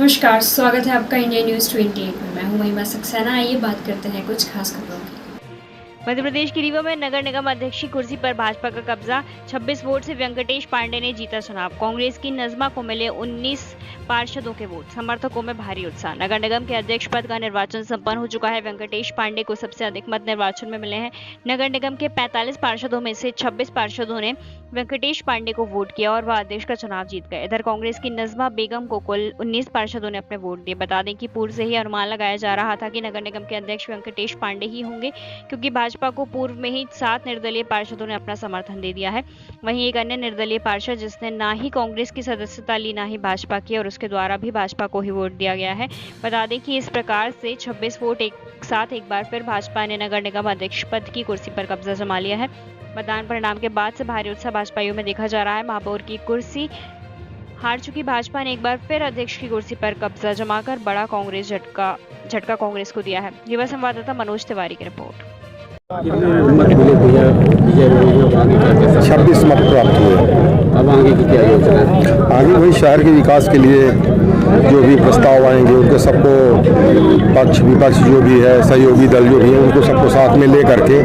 नमस्कार, स्वागत है आपका इंडिया न्यूज़ 28 में। मैं हूं महिमा सक्सेना। आइए बात करते हैं कुछ खास खबरों की। मध्य प्रदेश के रीवा में नगर निगम अध्यक्ष की कुर्सी पर भाजपा का कब्जा। 26 वोट से वेंकटेश पांडे ने जीता चुनाव। कांग्रेस की नजमा को मिले 19 पार्षदों के वोट। समर्थकों में भारी उत्साह। नगर निगम के अध्यक्ष पद का निर्वाचन संपन्न हो चुका है। वेंकटेश पांडे को सबसे अधिक मत निर्वाचन में मिले हैं। नगर निगम के 45 पार्षदों में से 26 पार्षदों ने वेंकटेश पांडे को वोट किया और वह अध्यक्ष का चुनाव जीत गए। इधर कांग्रेस की नजमा बेगम को कुल 19 पार्षदों ने अपने वोट दिए। बता दें कि पूर्व से ही अनुमान लगाया जा रहा था कि नगर निगम के अध्यक्ष वेंकटेश पांडे ही होंगे, क्योंकि भाजपा को पूर्व में ही 7 निर्दलीय पार्षदों ने अपना समर्थन दे दिया है। वहीं एक अन्य निर्दलीय पार्षद जिसने ना ही कांग्रेस की सदस्यता ली ना ही भाजपा की, और उसके द्वारा भी भाजपा को ही वोट दिया गया है। बता दें कि इस प्रकार से 26 वोट एक साथ एक बार फिर भाजपा ने नगर निगम अध्यक्ष पद की कुर्सी पर कब्जा जमा लिया है। मतदान परिणाम के बाद से भारी उत्साह भाजपाइयों में देखा जा रहा है। महापौर की कुर्सी हार चुकी भाजपा ने एक बार फिर अध्यक्ष की कुर्सी पर कब्जा जमाकर बड़ा कांग्रेस झटका कांग्रेस को दिया है। युवा संवाददाता मनोज तिवारी की रिपोर्ट। 26 मत प्राप्त हुए। अब आगे की क्या योजना है? आगे वही शहर के विकास के लिए जो भी प्रस्ताव आएंगे उनको सबको पक्ष विपक्ष जो भी है, सहयोगी दल जो भी है, उनको सबको साथ में ले करके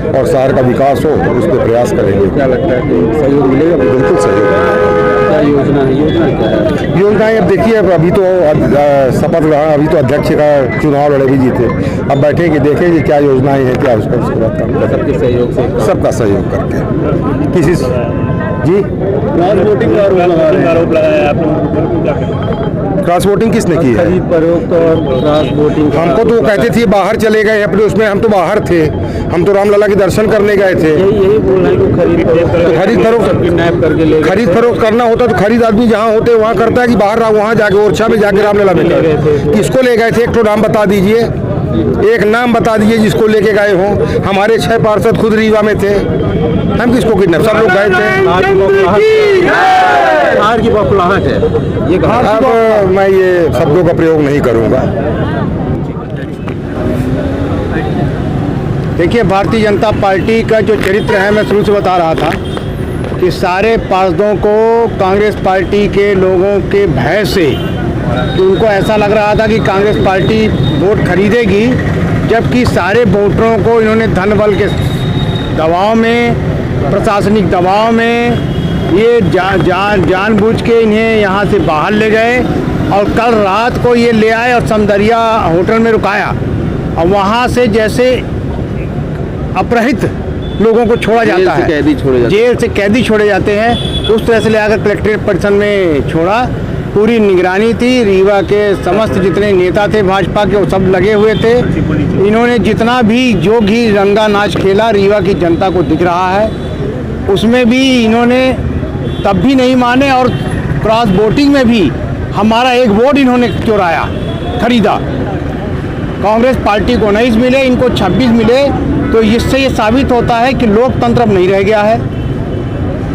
और शहर का विकास हो उस पर प्रयास करेंगे। क्या लगता है कि सहयोग मिलेगा? बिल्कुल सहयोग। क्या योजना है? योजना क्या है? योजनाएं अब देखिए, अभी तो शपथ रहा, अभी तो अध्यक्ष का चुनाव लड़े भी जीते। अब बैठेंगे देखेंगे क्या योजनाएं हैं, क्या उसका उसके बाद काम करें। सबके सहयोग से, सबका सहयोग करके किसी जी क्रॉस वोटिंग का आरोप लगाया आप लोगों। क्रॉस वोटिंग किसने की है? खरीद फरोख्त और क्रॉस वोटिंग। हमको तो कहते थे बाहर चले गए अपने, उसमें हम तो बाहर थे, हम तो रामलला के दर्शन करने गए थे। यही बोल रहे हैं कि खरीद फरोख्त किडनैप करके ले, खरीद फरोख्त करना होता तो खरीद आदमी जहाँ होते वहाँ करता है कि बाहर वहाँ जाके ओरछा में जाके रामलला में किसको ले गए थे? एक तो नाम बता दीजिए, एक नाम बता दीजिए जिसको लेके गए हो। हमारे 6 पार्षद खुद रीवा में थे, हम किसको किडनैप? सब लोग गए थे। हार की बौखलाहट है ये। अब मैं ये शब्दों का प्रयोग नहीं करूँगा। देखिए, भारतीय जनता पार्टी का जो चरित्र है, मैं शुरू से बता रहा था कि सारे पार्षदों को कांग्रेस पार्टी के लोगों के भय से, कि उनको ऐसा लग रहा था कि कांग्रेस पार्टी वोट खरीदेगी, जबकि सारे वोटरों को इन्होंने धन बल के दबाव में, प्रशासनिक दबाव में ये जानबूझ के इन्हें यहाँ से बाहर ले गए और कल रात को ये ले आए और समदरिया होटल में रुकाया और वहाँ से जैसे अपहृत लोगों को छोड़ा जाता है, जेल से कैदी छोड़े जाते हैं, उस तरह से ले आकर कलेक्ट्रेट परिसर में छोड़ा। पूरी निगरानी थी, रीवा के समस्त जितने नेता थे भाजपा के वो सब लगे हुए थे। इन्होंने जितना भी जो भी रंगा नाच खेला रीवा की जनता को दिख रहा है, उसमें भी इन्होंने तब भी नहीं माने और क्रॉस वोटिंग में भी हमारा एक वोट इन्होंने चुराया, खरीदा। कांग्रेस पार्टी को 19 मिले, इनको 26 मिले, तो इससे ये साबित होता है कि लोकतंत्र अब नहीं रह गया है।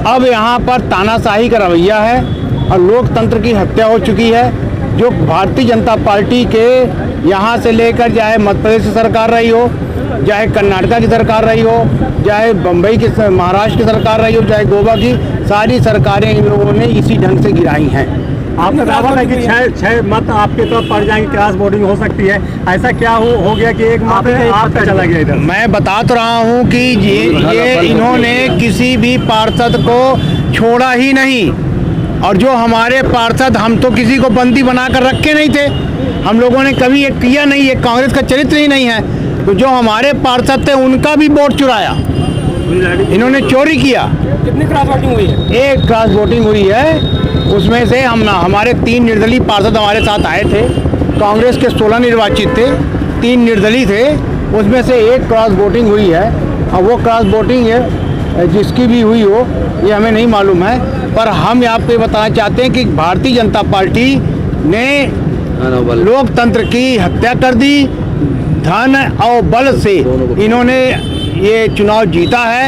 अब यहाँ पर तानाशाही का रवैया है और लोकतंत्र की हत्या हो चुकी है। जो भारतीय जनता पार्टी के यहाँ से लेकर चाहे मध्य प्रदेश की सरकार रही हो, चाहे कर्नाटका की सरकार रही हो, चाहे बम्बई की, महाराष्ट्र की सरकार रही हो, चाहे गोवा की, सारी सरकारें इन लोगों ने इसी ढंग से गिराई हैं। आपका दावा है कि 6 मत आपके तरफ पड़ जाएंगे, क्रॉस वोटिंग हो सकती है। ऐसा क्या हो गया कि एक मत आपका चला गया इधर? मैं बता तो रहा हूँ कि ये इन्होंने किसी भी पार्षद को छोड़ा ही नहीं, और जो हमारे पार्षद, हम तो किसी को बंदी बनाकर रखे नहीं थे, हम लोगों ने कभी ये किया नहीं, ये कांग्रेस का चरित्र ही नहीं है। तो जो हमारे पार्षद थे उनका भी वोट चुराया, इन्होंने चोरी किया। कितनी क्रॉस वोटिंग हुई है? एक क्रॉस वोटिंग हुई है, उसमें से हमारे 3 निर्दलीय पार्षद हमारे साथ आए थे। कांग्रेस के 16 निर्वाचित थे, 3 निर्दलीय थे, उसमें से एक क्रॉस वोटिंग हुई है। और वो क्रॉस वोटिंग है जिसकी भी हुई हो ये हमें नहीं मालूम है, पर हम आपको ये बताना चाहते हैं कि भारतीय जनता पार्टी ने लोकतंत्र की हत्या कर दी। धन और बल से इन्होंने ये चुनाव जीता है।